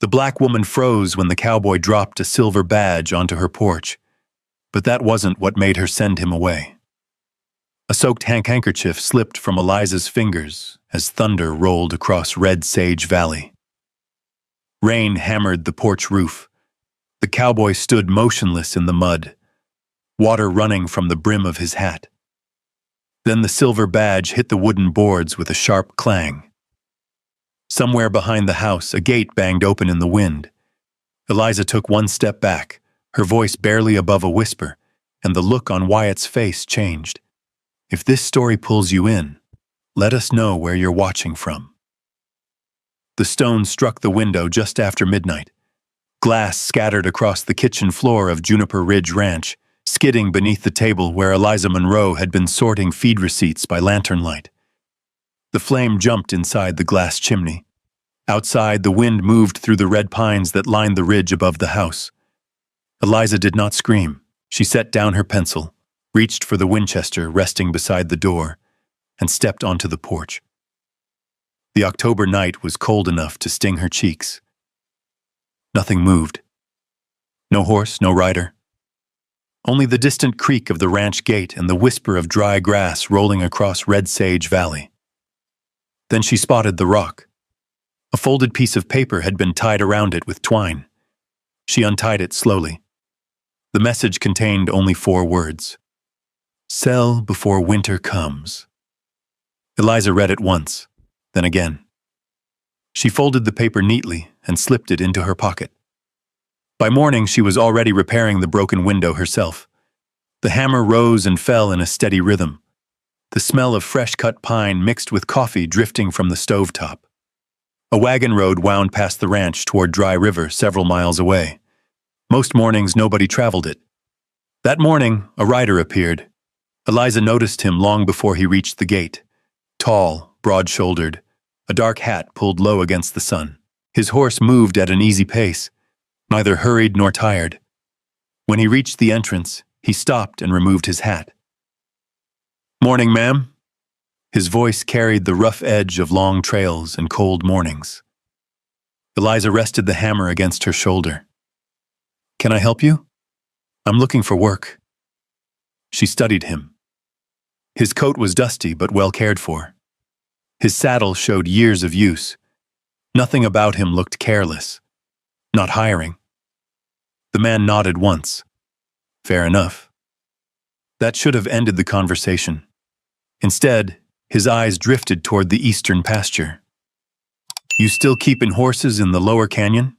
The black woman froze when the cowboy dropped a silver badge onto her porch, but that wasn't what made her send him away. A soaked handkerchief slipped from Eliza's fingers as thunder rolled across Red Sage Valley. Rain hammered the porch roof. The cowboy stood motionless in the mud, water running from the brim of his hat. Then the silver badge hit the wooden boards with a sharp clang. Somewhere behind the house, a gate banged open in the wind. Eliza took one step back, her voice barely above a whisper, and the look on Wyatt's face changed. If this story pulls you in, let us know where you're watching from. The stone struck the window just after midnight. Glass scattered across the kitchen floor of Juniper Ridge Ranch, skidding beneath the table where Eliza Monroe had been sorting feed receipts by lantern light. The flame jumped inside the glass chimney. Outside, the wind moved through the red pines that lined the ridge above the house. Eliza did not scream. She set down her pencil, reached for the Winchester resting beside the door, and stepped onto the porch. The October night was cold enough to sting her cheeks. Nothing moved. No horse, no rider. Only the distant creak of the ranch gate and the whisper of dry grass rolling across Red Sage Valley. Then she spotted the rock. A folded piece of paper had been tied around it with twine. She untied it slowly. The message contained only 4 words. Sell before winter comes. Eliza read it once, then again. She folded the paper neatly and slipped it into her pocket. By morning, she was already repairing the broken window herself. The hammer rose and fell in a steady rhythm. The smell of fresh-cut pine mixed with coffee drifting from the stovetop. A wagon road wound past the ranch toward Dry River several miles away. Most mornings, nobody traveled it. That morning, a rider appeared. Eliza noticed him long before he reached the gate. Tall, broad-shouldered, a dark hat pulled low against the sun. His horse moved at an easy pace, neither hurried nor tired. When he reached the entrance, he stopped and removed his hat. Morning, ma'am. His voice carried the rough edge of long trails and cold mornings. Eliza rested the hammer against her shoulder. Can I help you? I'm looking for work. She studied him. His coat was dusty but well cared for. His saddle showed years of use. Nothing about him looked careless. Not hiring. The man nodded once. Fair enough. That should have ended the conversation. Instead, his eyes drifted toward the eastern pasture. You still keeping horses in the lower canyon?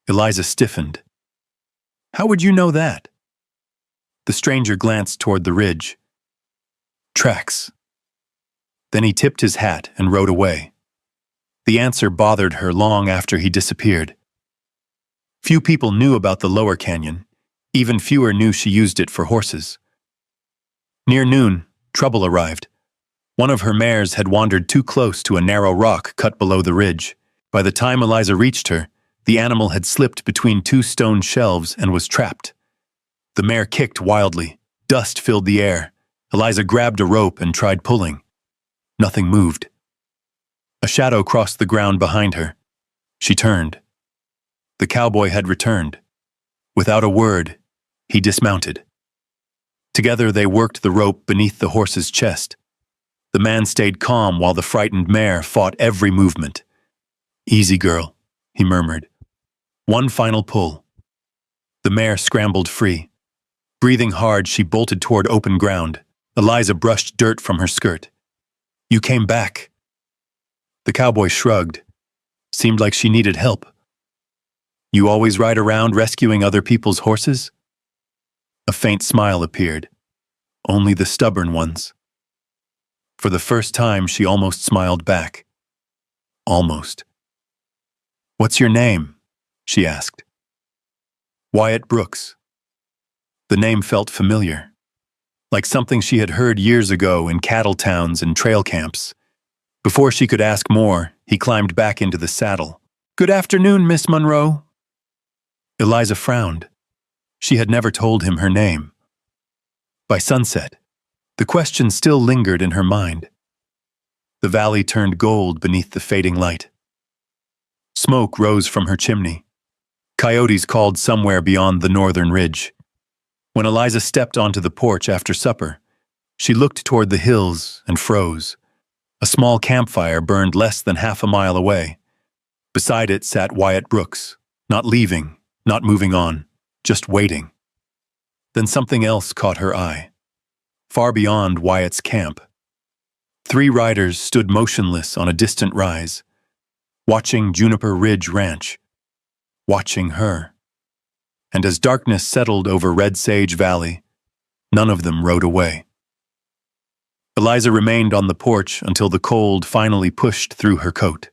Eliza stiffened. How would you know that? The stranger glanced toward the ridge. Tracks. Then he tipped his hat and rode away. The answer bothered her long after he disappeared. Few people knew about the lower canyon. Even fewer knew she used it for horses. Near noon, trouble arrived. One of her mares had wandered too close to a narrow rock cut below the ridge. By the time Eliza reached her, the animal had slipped between 2 stone shelves and was trapped. The mare kicked wildly. Dust filled the air. Eliza grabbed a rope and tried pulling. Nothing moved. A shadow crossed the ground behind her. She turned. The cowboy had returned. Without a word, he dismounted. Together they worked the rope beneath the horse's chest. The man stayed calm while the frightened mare fought every movement. Easy, girl, he murmured. One final pull. The mare scrambled free. Breathing hard, she bolted toward open ground. Eliza brushed dirt from her skirt. You came back. The cowboy shrugged. Seemed like she needed help. You always ride around rescuing other people's horses? A faint smile appeared. Only the stubborn ones. For the first time, she almost smiled back. Almost. What's your name? She asked. Wyatt Brooks. The name felt familiar, like something she had heard years ago in cattle towns and trail camps. Before she could ask more, he climbed back into the saddle. Good afternoon, Miss Monroe. Eliza frowned. She had never told him her name. By sunset, the question still lingered in her mind. The valley turned gold beneath the fading light. Smoke rose from her chimney. Coyotes called somewhere beyond the northern ridge. When Eliza stepped onto the porch after supper, she looked toward the hills and froze. A small campfire burned less than half a mile away. Beside it sat Wyatt Brooks, not leaving, not moving on, just waiting. Then something else caught her eye. Far beyond Wyatt's camp, 3 riders stood motionless on a distant rise, watching Juniper Ridge Ranch, watching her. And as darkness settled over Red Sage Valley, none of them rode away. Eliza remained on the porch until the cold finally pushed through her coat.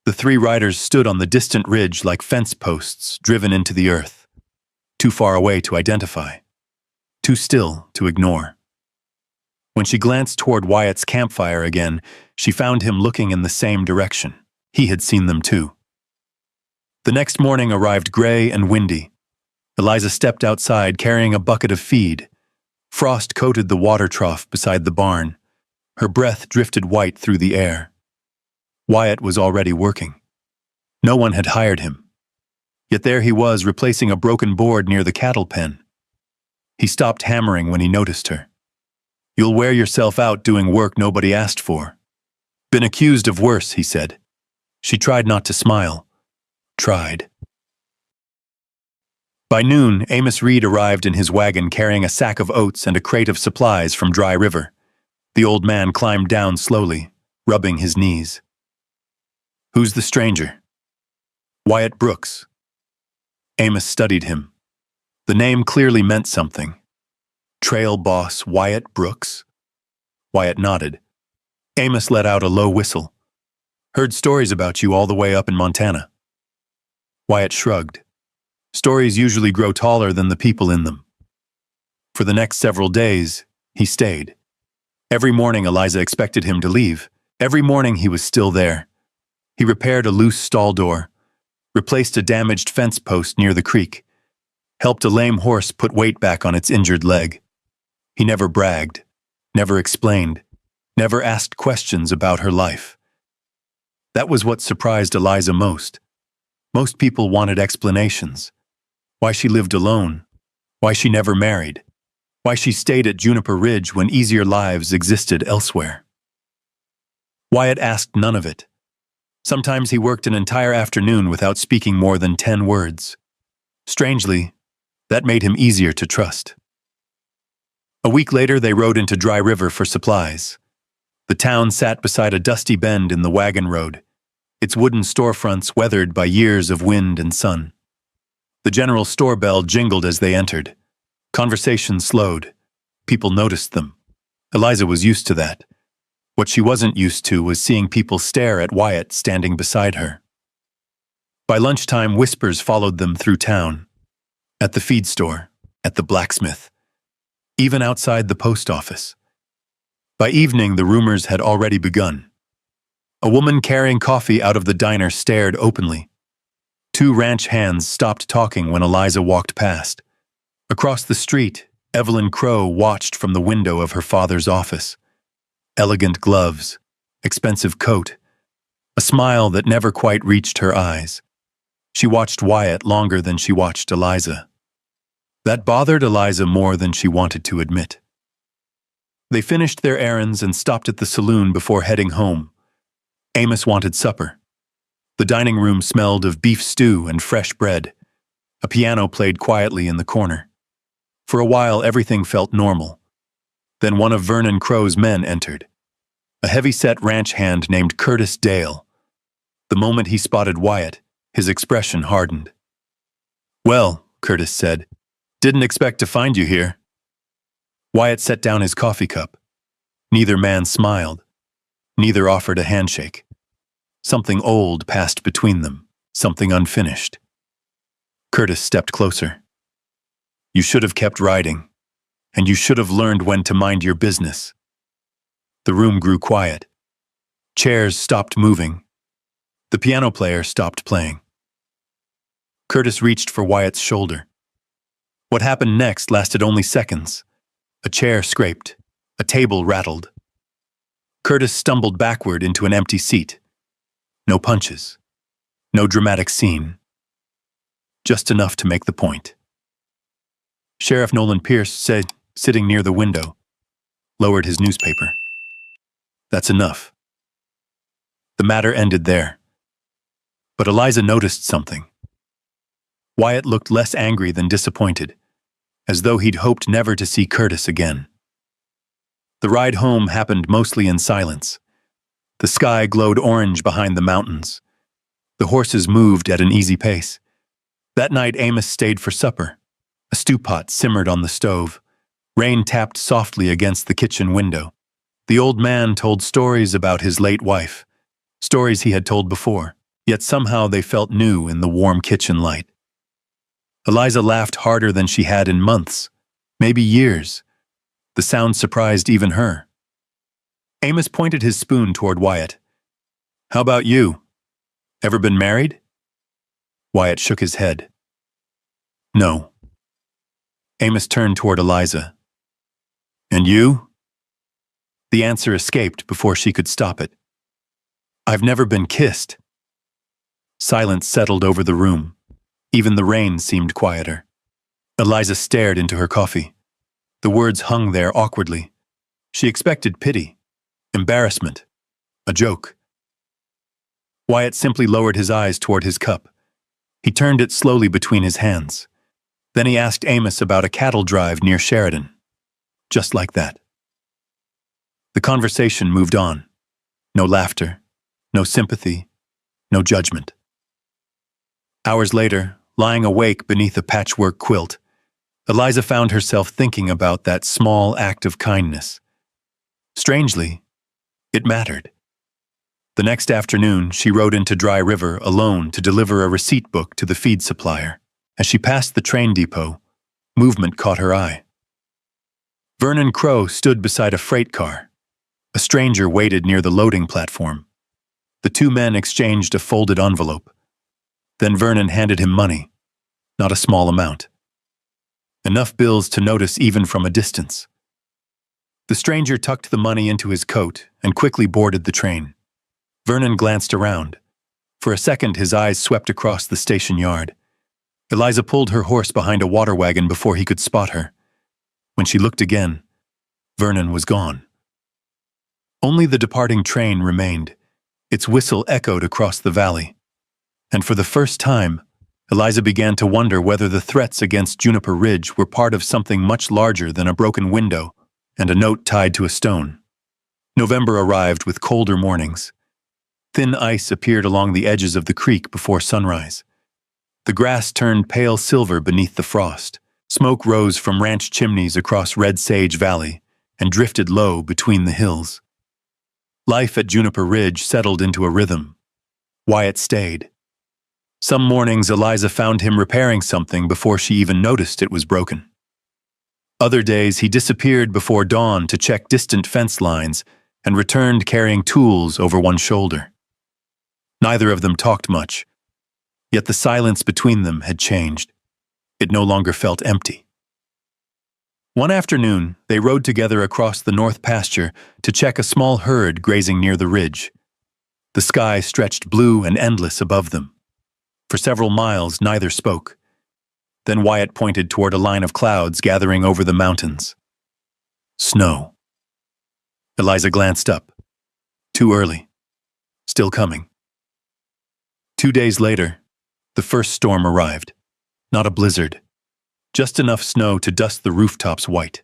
The 3 riders stood on the distant ridge like fence posts driven into the earth, too far away to identify, too still to ignore. When she glanced toward Wyatt's campfire again, she found him looking in the same direction. He had seen them too. The next morning arrived gray and windy. Eliza stepped outside carrying a bucket of feed. Frost coated the water trough beside the barn. Her breath drifted white through the air. Wyatt was already working. No one had hired him. Yet there he was replacing a broken board near the cattle pen. He stopped hammering when he noticed her. "You'll wear yourself out doing work nobody asked for." "Been accused of worse," he said. She tried not to smile. Tried. By noon, Amos Reed arrived in his wagon carrying a sack of oats and a crate of supplies from Dry River. The old man climbed down slowly, rubbing his knees. "Who's the stranger?" "Wyatt Brooks." Amos studied him. The name clearly meant something. Trail boss Wyatt Brooks? Wyatt nodded. Amos let out a low whistle. "Heard stories about you all the way up in Montana." Wyatt shrugged. Stories usually grow taller than the people in them. For the next several days, he stayed. Every morning Eliza expected him to leave. Every morning he was still there. He repaired a loose stall door, replaced a damaged fence post near the creek, helped a lame horse put weight back on its injured leg. He never bragged, never explained, never asked questions about her life. That was what surprised Eliza most. Most people wanted explanations. Why she lived alone, why she never married, why she stayed at Juniper Ridge when easier lives existed elsewhere. Wyatt asked none of it. Sometimes he worked an entire afternoon without speaking more than 10 words. Strangely, that made him easier to trust. A week later, they rode into Dry River for supplies. The town sat beside a dusty bend in the wagon road, its wooden storefronts weathered by years of wind and sun. The general store bell jingled as they entered. Conversation slowed. People noticed them. Eliza was used to that. What she wasn't used to was seeing people stare at Wyatt standing beside her. By lunchtime, whispers followed them through town. At the feed store, at the blacksmith, even outside the post office. By evening, the rumors had already begun. A woman carrying coffee out of the diner stared openly. 2 ranch hands stopped talking when Eliza walked past. Across the street, Evelyn Crow watched from the window of her father's office. Elegant gloves, expensive coat, a smile that never quite reached her eyes. She watched Wyatt longer than she watched Eliza. That bothered Eliza more than she wanted to admit. They finished their errands and stopped at the saloon before heading home. Amos wanted supper. The dining room smelled of beef stew and fresh bread. A piano played quietly in the corner. For a while, everything felt normal. Then one of Vernon Crow's men entered. A heavy-set ranch hand named Curtis Dale. The moment he spotted Wyatt, his expression hardened. "Well," Curtis said, "didn't expect to find you here." Wyatt set down his coffee cup. Neither man smiled. Neither offered a handshake. Something old passed between them, something unfinished. Curtis stepped closer. "You should have kept riding, and you should have learned when to mind your business." The room grew quiet. Chairs stopped moving. The piano player stopped playing. Curtis reached for Wyatt's shoulder. What happened next lasted only seconds. A chair scraped. A table rattled. Curtis stumbled backward into an empty seat. No punches. No dramatic scene. Just enough to make the point. Sheriff Nolan Pierce said, sitting near the window, lowered his newspaper. That's enough. The matter ended there. But Eliza noticed something. Wyatt looked less angry than disappointed, as though he'd hoped never to see Curtis again. The ride home happened mostly in silence. The sky glowed orange behind the mountains. The horses moved at an easy pace. That night Amos stayed for supper. A stew pot simmered on the stove. Rain tapped softly against the kitchen window. The old man told stories about his late wife, stories he had told before, yet somehow they felt new in the warm kitchen light. Eliza laughed harder than she had in months, maybe years. The sound surprised even her. Amos pointed his spoon toward Wyatt. How about you? Ever been married? Wyatt shook his head. No. Amos turned toward Eliza. And you? The answer escaped before she could stop it. I've never been kissed. Silence settled over the room. Even the rain seemed quieter. Eliza stared into her coffee. The words hung there awkwardly. She expected pity, embarrassment, a joke. Wyatt simply lowered his eyes toward his cup. He turned it slowly between his hands. Then he asked Amos about a cattle drive near Sheridan. Just like that. The conversation moved on. No laughter, no sympathy, no judgment. Hours later, lying awake beneath a patchwork quilt, Eliza found herself thinking about that small act of kindness. Strangely, it mattered. The next afternoon, she rode into Dry River alone to deliver a receipt book to the feed supplier. As she passed the train depot, movement caught her eye. Vernon Crow stood beside a freight car. A stranger waited near the loading platform. The two men exchanged a folded envelope. Then Vernon handed him money, not a small amount. Enough bills to notice even from a distance. The stranger tucked the money into his coat and quickly boarded the train. Vernon glanced around. For a second, his eyes swept across the station yard. Eliza pulled her horse behind a water wagon before he could spot her. When she looked again, Vernon was gone. Only the departing train remained. Its whistle echoed across the valley. And for the first time, Eliza began to wonder whether the threats against Juniper Ridge were part of something much larger than a broken window and a note tied to a stone. November arrived with colder mornings. Thin ice appeared along the edges of the creek before sunrise. The grass turned pale silver beneath the frost. Smoke rose from ranch chimneys across Red Sage Valley and drifted low between the hills. Life at Juniper Ridge settled into a rhythm. Wyatt stayed. Some mornings Eliza found him repairing something before she even noticed it was broken. Other days he disappeared before dawn to check distant fence lines and returned carrying tools over one shoulder. Neither of them talked much, yet the silence between them had changed. It no longer felt empty. One afternoon, they rode together across the north pasture to check a small herd grazing near the ridge. The sky stretched blue and endless above them. For several miles, neither spoke. Then Wyatt pointed toward a line of clouds gathering over the mountains. Snow. Eliza glanced up. Too early. Still coming. 2 days later, the first storm arrived. Not a blizzard. Just enough snow to dust the rooftops white.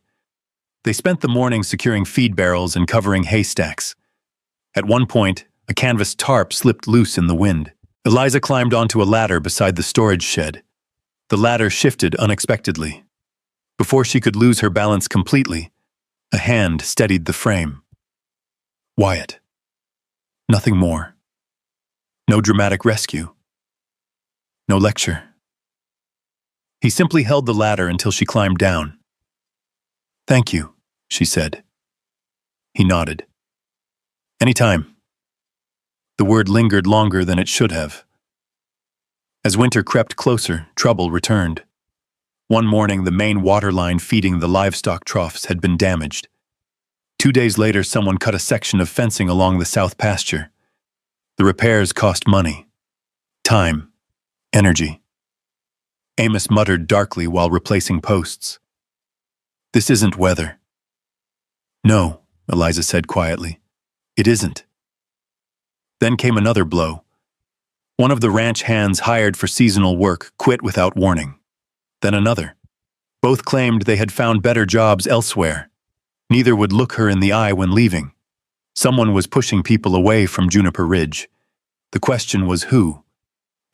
They spent the morning securing feed barrels and covering haystacks. At one point, a canvas tarp slipped loose in the wind. Eliza climbed onto a ladder beside the storage shed. The ladder shifted unexpectedly. Before she could lose her balance completely, a hand steadied the frame. Wyatt. Nothing more. No dramatic rescue. No lecture. He simply held the ladder until she climbed down. Thank you, she said. He nodded. Anytime. The word lingered longer than it should have. As winter crept closer, trouble returned. One morning, the main water line feeding the livestock troughs had been damaged. 2 days later, someone cut a section of fencing along the south pasture. The repairs cost money. Time. Energy. Amos muttered darkly while replacing posts. This isn't weather. No, Eliza said quietly. It isn't. Then came another blow. One of the ranch hands hired for seasonal work quit without warning. Then another. Both claimed they had found better jobs elsewhere. Neither would look her in the eye when leaving. Someone was pushing people away from Juniper Ridge. The question was who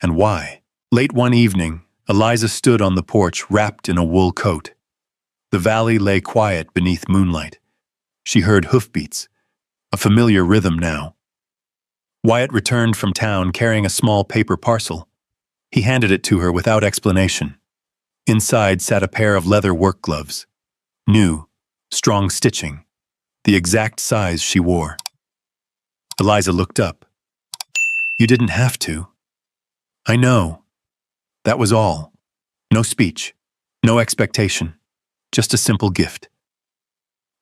and why. Late one evening, Eliza stood on the porch wrapped in a wool coat. The valley lay quiet beneath moonlight. She heard hoofbeats, a familiar rhythm now. Wyatt returned from town carrying a small paper parcel. He handed it to her without explanation. Inside sat a pair of leather work gloves. New, strong stitching, the exact size she wore. Eliza looked up. You didn't have to. I know. That was all. No speech, no expectation, just a simple gift.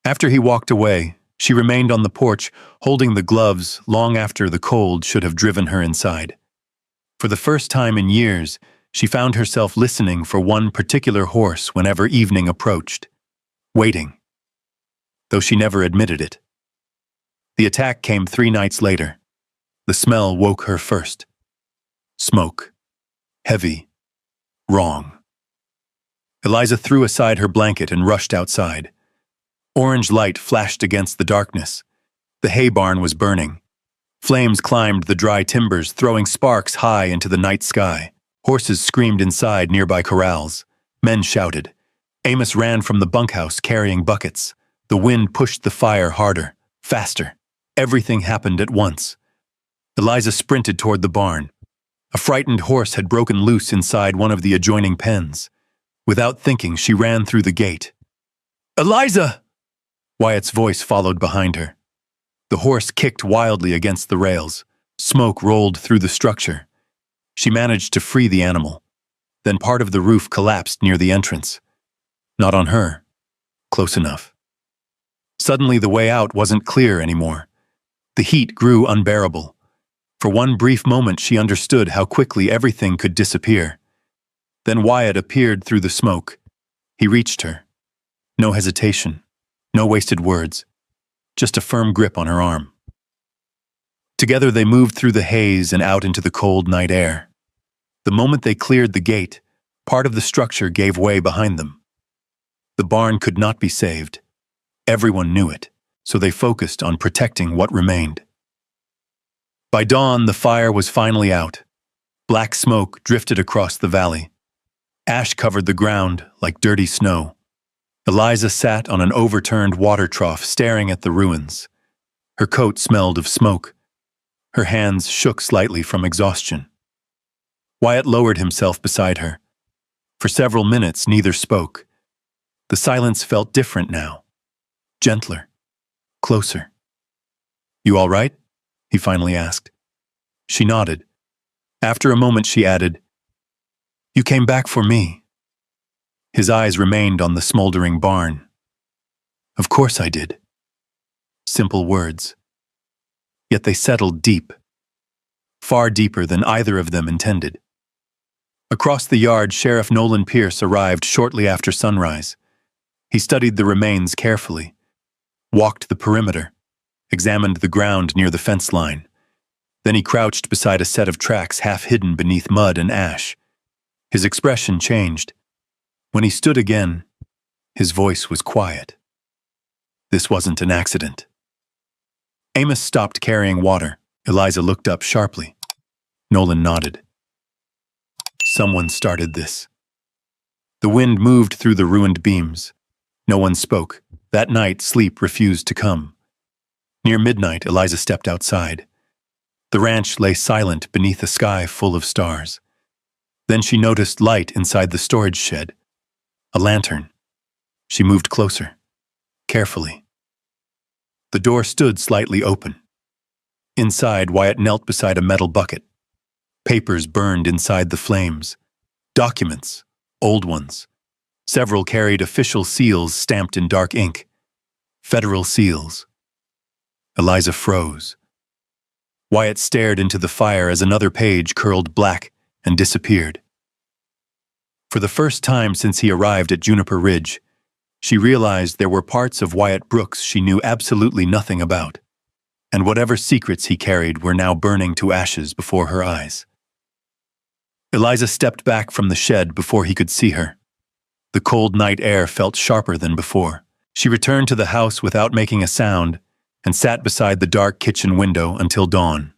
After he walked away, she remained on the porch, holding the gloves long after the cold should have driven her inside. For the first time in years, she found herself listening for one particular horse whenever evening approached. Waiting. Though she never admitted it. The attack came 3 nights later. The smell woke her first. Smoke. Heavy. Wrong. Eliza threw aside her blanket and rushed outside. Orange light flashed against the darkness. The hay barn was burning. Flames climbed the dry timbers, throwing sparks high into the night sky. Horses screamed inside nearby corrals. Men shouted. Amos ran from the bunkhouse carrying buckets. The wind pushed the fire harder, faster. Everything happened at once. Eliza sprinted toward the barn. A frightened horse had broken loose inside one of the adjoining pens. Without thinking, she ran through the gate. Eliza! Wyatt's voice followed behind her. The horse kicked wildly against the rails. Smoke rolled through the structure. She managed to free the animal. Then part of the roof collapsed near the entrance. Not on her. Close enough. Suddenly the way out wasn't clear anymore. The heat grew unbearable. For one brief moment she understood how quickly everything could disappear. Then Wyatt appeared through the smoke. He reached her. No hesitation. No wasted words. Just a firm grip on her arm. Together they moved through the haze and out into the cold night air. The moment they cleared the gate, part of the structure gave way behind them. The barn could not be saved. Everyone knew it, so they focused on protecting what remained. By dawn, the fire was finally out. Black smoke drifted across the valley. Ash covered the ground like dirty snow. Eliza sat on an overturned water trough staring at the ruins. Her coat smelled of smoke. Her hands shook slightly from exhaustion. Wyatt lowered himself beside her. For several minutes, neither spoke. The silence felt different now. Gentler. Closer. You all right? He finally asked. She nodded. After a moment she added, You came back for me. His eyes remained on the smoldering barn. Of course I did. Simple words. Yet they settled deep. Far deeper than either of them intended. Across the yard, Sheriff Nolan Pierce arrived shortly after sunrise. He studied the remains carefully, walked the perimeter, examined the ground near the fence line. Then he crouched beside a set of tracks half hidden beneath mud and ash. His expression changed. When he stood again, his voice was quiet. This wasn't an accident. Amos stopped carrying water. Eliza looked up sharply. Nolan nodded. Someone started this. The wind moved through the ruined beams. No one spoke. That night, sleep refused to come. Near midnight, Eliza stepped outside. The ranch lay silent beneath a sky full of stars. Then she noticed light inside the storage shed. A lantern. She moved closer, carefully. The door stood slightly open. Inside, Wyatt knelt beside a metal bucket. Papers burned inside the flames. Documents, old ones. Several carried official seals stamped in dark ink. Federal seals. Eliza froze. Wyatt stared into the fire as another page curled black and disappeared. For the first time since he arrived at Juniper Ridge, she realized there were parts of Wyatt Brooks she knew absolutely nothing about, and whatever secrets he carried were now burning to ashes before her eyes. Eliza stepped back from the shed before he could see her. The cold night air felt sharper than before. She returned to the house without making a sound and sat beside the dark kitchen window until dawn.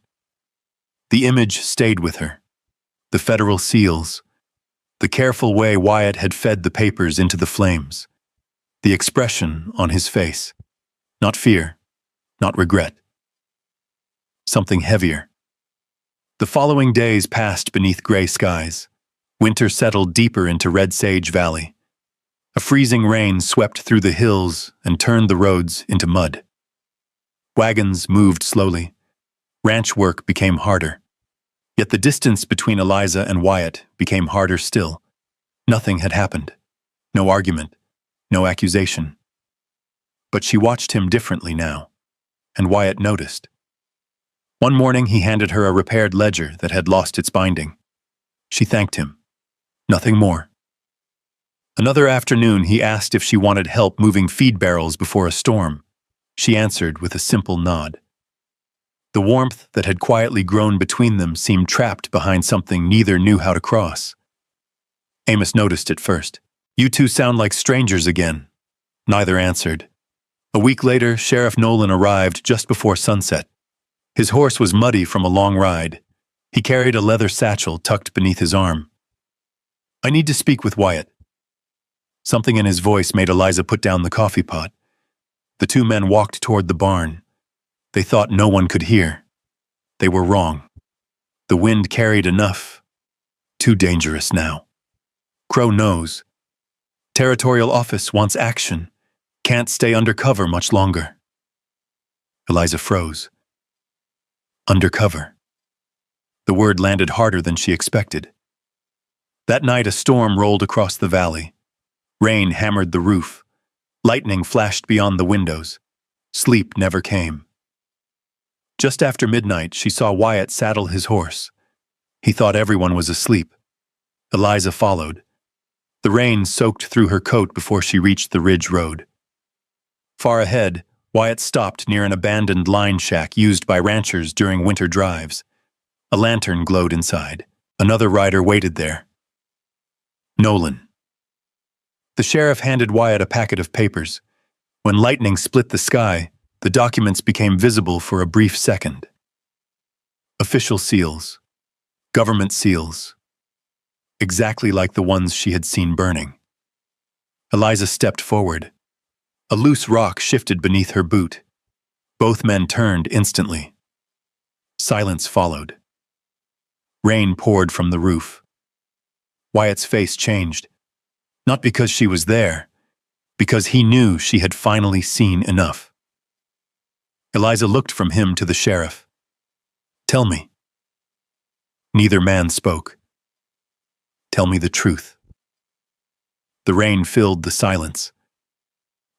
The image stayed with her. The federal seals, the careful way Wyatt had fed the papers into the flames, the expression on his face. Not fear, not regret. Something heavier. The following days passed beneath gray skies. Winter settled deeper into Red Sage Valley. A freezing rain swept through the hills and turned the roads into mud. Wagons moved slowly. Ranch work became harder. Yet the distance between Eliza and Wyatt became harder still. Nothing had happened. No argument. No accusation. But she watched him differently now, and Wyatt noticed. One morning he handed her a repaired ledger that had lost its binding. She thanked him. Nothing more. Another afternoon he asked if she wanted help moving feed barrels before a storm. She answered with a simple nod. The warmth that had quietly grown between them seemed trapped behind something neither knew how to cross. Amos noticed it first. "You two sound like strangers again." Neither answered. A week later, Sheriff Nolan arrived just before sunset. His horse was muddy from a long ride. He carried a leather satchel tucked beneath his arm. "I need to speak with Wyatt." Something in his voice made Eliza put down the coffee pot. The two men walked toward the barn. They thought no one could hear. They were wrong. The wind carried enough. Too dangerous now. Crow knows. Territorial office wants action. Can't stay undercover much longer. Eliza froze. Undercover. The word landed harder than she expected. That night a storm rolled across the valley. Rain hammered the roof. Lightning flashed beyond the windows. Sleep never came. Just after midnight, she saw Wyatt saddle his horse. He thought everyone was asleep. Eliza followed. The rain soaked through her coat before she reached the ridge road. Far ahead, Wyatt stopped near an abandoned line shack used by ranchers during winter drives. A lantern glowed inside. Another rider waited there. Nolan. The sheriff handed Wyatt a packet of papers. When lightning split the sky, the documents became visible for a brief second. Official seals. Government seals. Exactly like the ones she had seen burning. Eliza stepped forward. A loose rock shifted beneath her boot. Both men turned instantly. Silence followed. Rain poured from the roof. Wyatt's face changed. Not because she was there, because he knew she had finally seen enough. Eliza looked from him to the sheriff. "Tell me." Neither man spoke. "Tell me the truth." The rain filled the silence.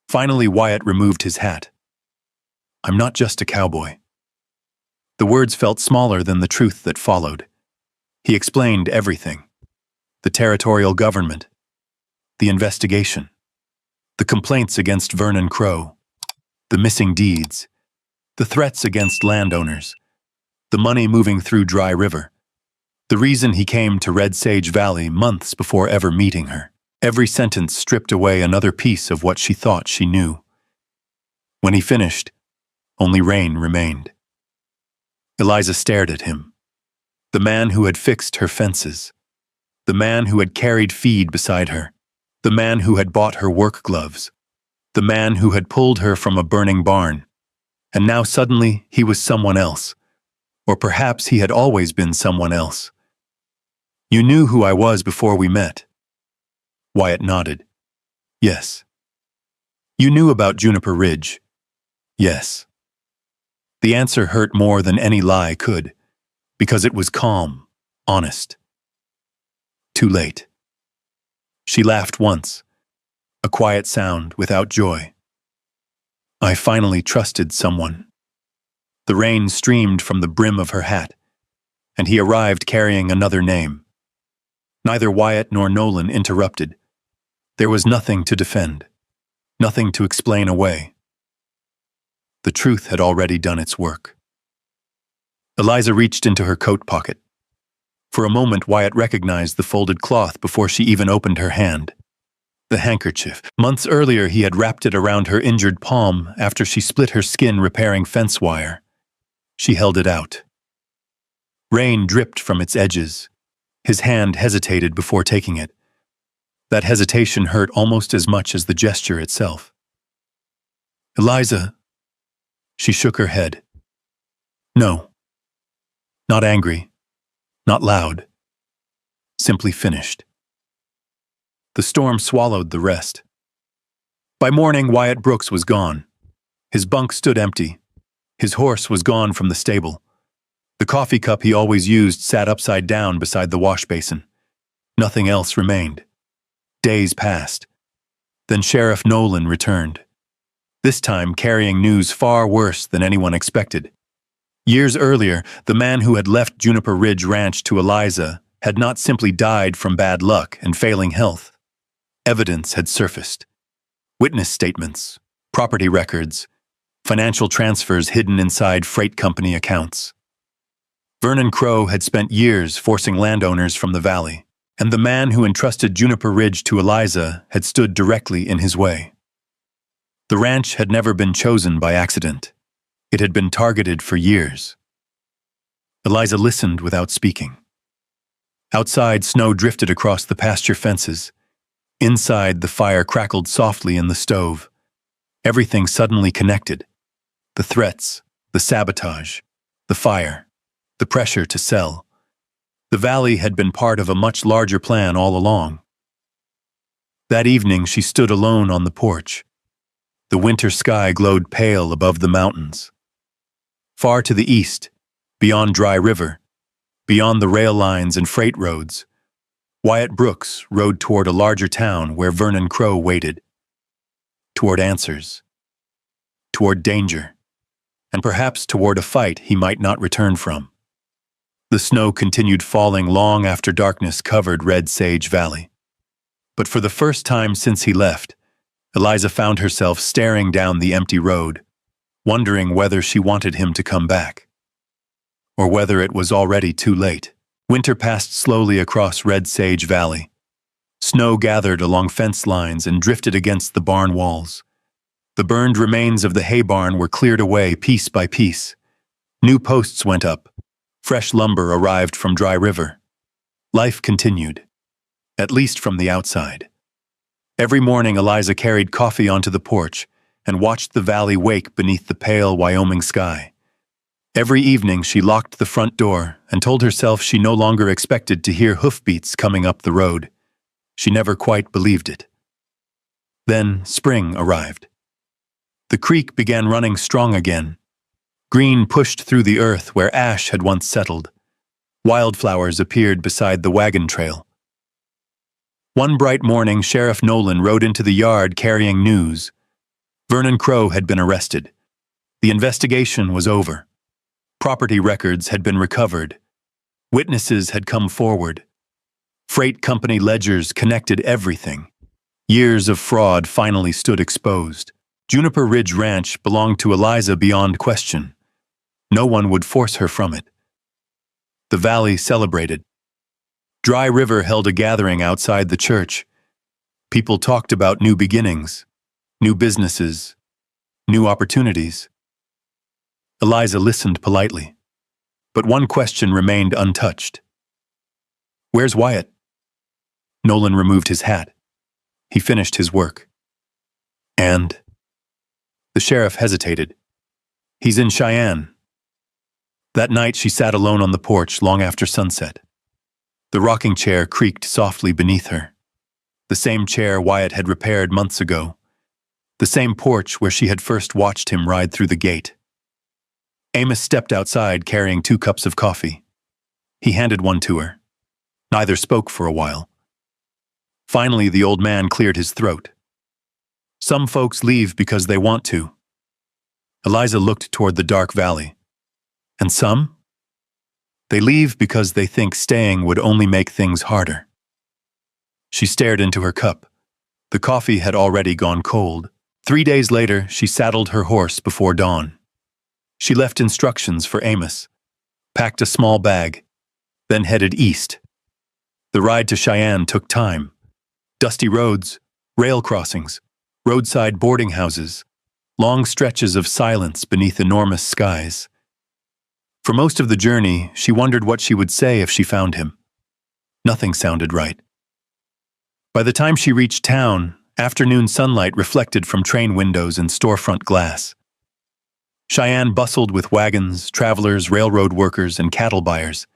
Finally, Wyatt removed his hat. "I'm not just a cowboy." The words felt smaller than the truth that followed. He explained everything. The territorial government. The investigation. The complaints against Vernon Crow. The missing deeds. The threats against landowners. The money moving through Dry River. The reason he came to Red Sage Valley months before ever meeting her. Every sentence stripped away another piece of what she thought she knew. When he finished, only rain remained. Eliza stared at him. The man who had fixed her fences. The man who had carried feed beside her. The man who had bought her work gloves. The man who had pulled her from a burning barn. And now suddenly he was someone else. Or perhaps he had always been someone else. "You knew who I was before we met." Wyatt nodded. "Yes." "You knew about Juniper Ridge." "Yes." The answer hurt more than any lie could, because it was calm, honest. Too late. She laughed once, a quiet sound without joy. "I finally trusted someone." The rain streamed from the brim of her hat, and he arrived carrying another name. Neither Wyatt nor Nolan interrupted. There was nothing to defend, nothing to explain away. The truth had already done its work. Eliza reached into her coat pocket. For a moment, Wyatt recognized the folded cloth before she even opened her hand. The handkerchief. Months earlier, he had wrapped it around her injured palm after she split her skin repairing fence wire. She held it out. Rain dripped from its edges. His hand hesitated before taking it. That hesitation hurt almost as much as the gesture itself. "Eliza." She shook her head. No. Not angry. Not loud. Simply finished. The storm swallowed the rest. By morning, Wyatt Brooks was gone. His bunk stood empty. His horse was gone from the stable. The coffee cup he always used sat upside down beside the wash basin. Nothing else remained. Days passed. Then Sheriff Nolan returned. This time carrying news far worse than anyone expected. Years earlier, the man who had left Juniper Ridge Ranch to Eliza had not simply died from bad luck and failing health. Evidence had surfaced. Witness statements, property records, financial transfers hidden inside freight company accounts. Vernon Crow had spent years forcing landowners from the valley, and the man who entrusted Juniper Ridge to Eliza had stood directly in his way. The ranch had never been chosen by accident. It had been targeted for years. Eliza listened without speaking. Outside, snow drifted across the pasture fences. Inside, the fire crackled softly in the stove. Everything suddenly connected. The threats, the sabotage, the fire, the pressure to sell. The valley had been part of a much larger plan all along. That evening, she stood alone on the porch. The winter sky glowed pale above the mountains. Far to the east, beyond Dry River, beyond the rail lines and freight roads, Wyatt Brooks rode toward a larger town where Vernon Crow waited. Toward answers. Toward danger. And perhaps toward a fight he might not return from. The snow continued falling long after darkness covered Red Sage Valley. But for the first time since he left, Eliza found herself staring down the empty road, wondering whether she wanted him to come back, or whether it was already too late. Winter passed slowly across Red Sage Valley. Snow gathered along fence lines and drifted against the barn walls. The burned remains of the hay barn were cleared away piece by piece. New posts went up. Fresh lumber arrived from Dry River. Life continued, at least from the outside. Every morning, Eliza carried coffee onto the porch and watched the valley wake beneath the pale Wyoming sky. Every evening, she locked the front door and told herself she no longer expected to hear hoofbeats coming up the road. She never quite believed it. Then spring arrived. The creek began running strong again. Green pushed through the earth where ash had once settled. Wildflowers appeared beside the wagon trail. One bright morning, Sheriff Nolan rode into the yard carrying news. Vernon Crow had been arrested. The investigation was over. Property records had been recovered. Witnesses had come forward. Freight company ledgers connected everything. Years of fraud finally stood exposed. Juniper Ridge Ranch belonged to Eliza beyond question. No one would force her from it. The valley celebrated. Dry River held a gathering outside the church. People talked about new beginnings, new businesses, new opportunities. Eliza listened politely, but one question remained untouched. "Where's Wyatt?" Nolan removed his hat. He finished his work. "And?" The sheriff hesitated. "He's in Cheyenne." That night she sat alone on the porch long after sunset. The rocking chair creaked softly beneath her. The same chair Wyatt had repaired months ago. The same porch where she had first watched him ride through the gate. Amos stepped outside carrying 2 cups of coffee. He handed one to her. Neither spoke for a while. Finally, the old man cleared his throat. "Some folks leave because they want to." Eliza looked toward the dark valley. And some? They leave because they think staying would only make things harder. She stared into her cup. The coffee had already gone cold. 3 days later, she saddled her horse before dawn. She left instructions for Amos, packed a small bag, then headed east. The ride to Cheyenne took time. Dusty roads, rail crossings, roadside boarding houses, long stretches of silence beneath enormous skies. For most of the journey, she wondered what she would say if she found him. Nothing sounded right. By the time she reached town, afternoon sunlight reflected from train windows and storefront glass. Cheyenne bustled with wagons, travelers, railroad workers, and cattle buyers.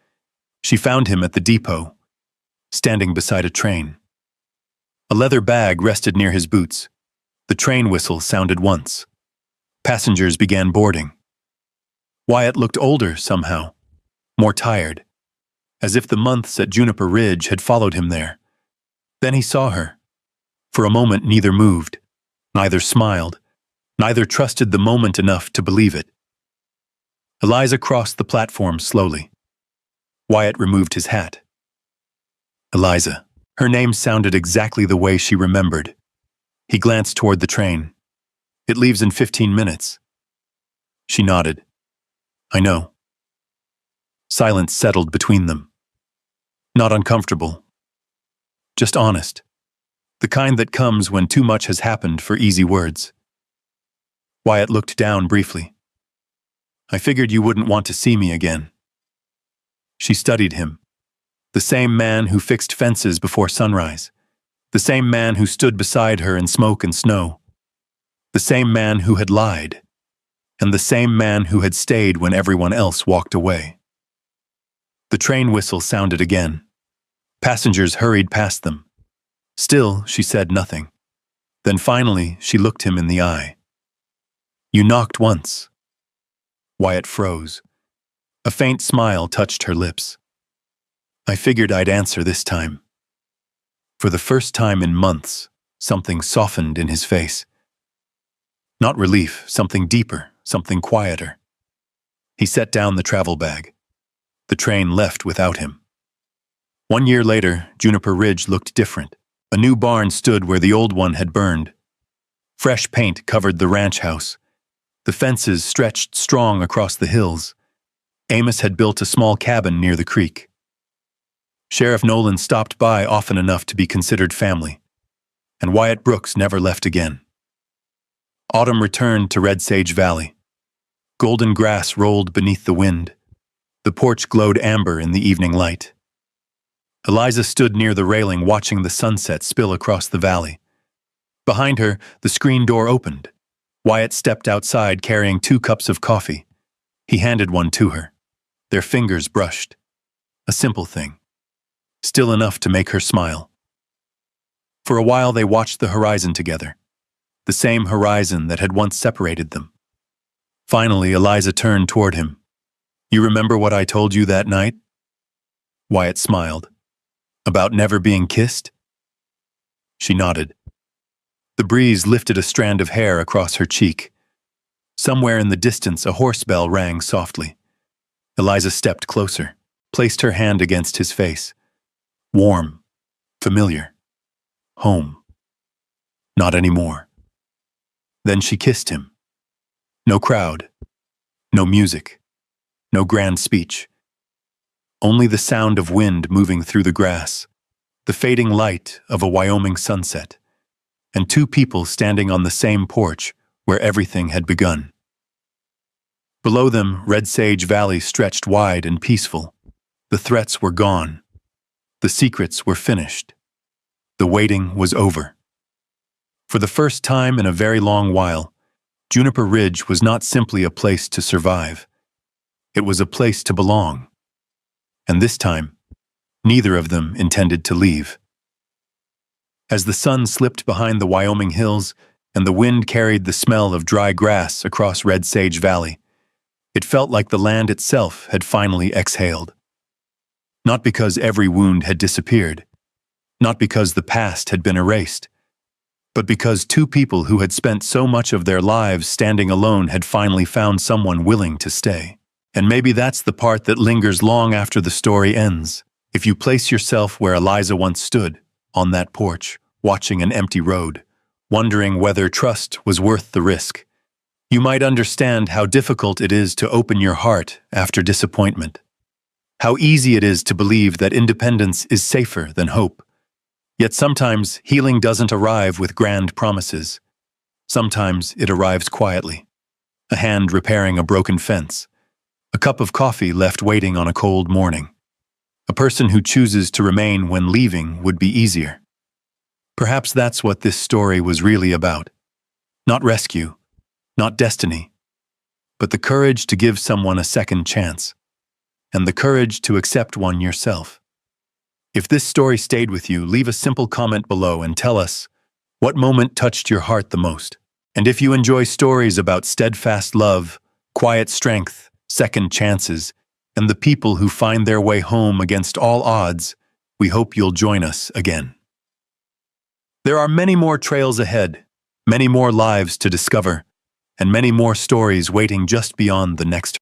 She found him at the depot, standing beside a train. A leather bag rested near his boots. The train whistle sounded once. Passengers began boarding. Wyatt looked older somehow, more tired, as if the months at Juniper Ridge had followed him there. Then he saw her. For a moment neither moved, neither smiled, neither trusted the moment enough to believe it. Eliza crossed the platform slowly. Wyatt removed his hat. Eliza. Her name sounded exactly the way she remembered. He glanced toward the train. It leaves in 15 minutes. She nodded. I know. Silence settled between them. Not uncomfortable. Just honest. The kind that comes when too much has happened for easy words. Wyatt looked down briefly. I figured you wouldn't want to see me again. She studied him. The same man who fixed fences before sunrise. The same man who stood beside her in smoke and snow. The same man who had lied. And the same man who had stayed when everyone else walked away. The train whistle sounded again. Passengers hurried past them. Still, she said nothing. Then finally, she looked him in the eye. You knocked once. Wyatt froze. A faint smile touched her lips. I figured I'd answer this time. For the first time in months, something softened in his face. Not relief, something deeper, something quieter. He set down the travel bag. The train left without him. 1 year later, Juniper Ridge looked different. A new barn stood where the old one had burned. Fresh paint covered the ranch house. The fences stretched strong across the hills. Amos had built a small cabin near the creek. Sheriff Nolan stopped by often enough to be considered family, and Wyatt Brooks never left again. Autumn returned to Red Sage Valley. Golden grass rolled beneath the wind. The porch glowed amber in the evening light. Eliza stood near the railing watching the sunset spill across the valley. Behind her, the screen door opened. Wyatt stepped outside carrying 2 cups of coffee. He handed one to her. Their fingers brushed. A simple thing. Still enough to make her smile. For a while they watched the horizon together. The same horizon that had once separated them. Finally, Eliza turned toward him. You remember what I told you that night? Wyatt smiled. About never being kissed? She nodded. The breeze lifted a strand of hair across her cheek. Somewhere in the distance, a horse bell rang softly. Eliza stepped closer, placed her hand against his face. Warm, familiar, home. Not anymore. Then she kissed him. No crowd, no music, no grand speech. Only the sound of wind moving through the grass, the fading light of a Wyoming sunset, and 2 people standing on the same porch where everything had begun. Below them, Red Sage Valley stretched wide and peaceful. The threats were gone. The secrets were finished. The waiting was over. For the first time in a very long while, Juniper Ridge was not simply a place to survive. It was a place to belong. And this time, neither of them intended to leave. As the sun slipped behind the Wyoming hills and the wind carried the smell of dry grass across Red Sage Valley, it felt like the land itself had finally exhaled. Not because every wound had disappeared, not because the past had been erased, but because 2 people who had spent so much of their lives standing alone had finally found someone willing to stay. And maybe that's the part that lingers long after the story ends. If you place yourself where Eliza once stood, on that porch, watching an empty road, wondering whether trust was worth the risk, you might understand how difficult it is to open your heart after disappointment. How easy it is to believe that independence is safer than hope. Yet sometimes healing doesn't arrive with grand promises. Sometimes it arrives quietly. A hand repairing a broken fence. A cup of coffee left waiting on a cold morning. A person who chooses to remain when leaving would be easier. Perhaps that's what this story was really about. Not rescue, not destiny, but the courage to give someone a second chance, and the courage to accept one yourself. If this story stayed with you, leave a simple comment below and tell us what moment touched your heart the most. And if you enjoy stories about steadfast love, quiet strength, second chances, and the people who find their way home against all odds, we hope you'll join us again. There are many more trails ahead, many more lives to discover, and many more stories waiting just beyond the next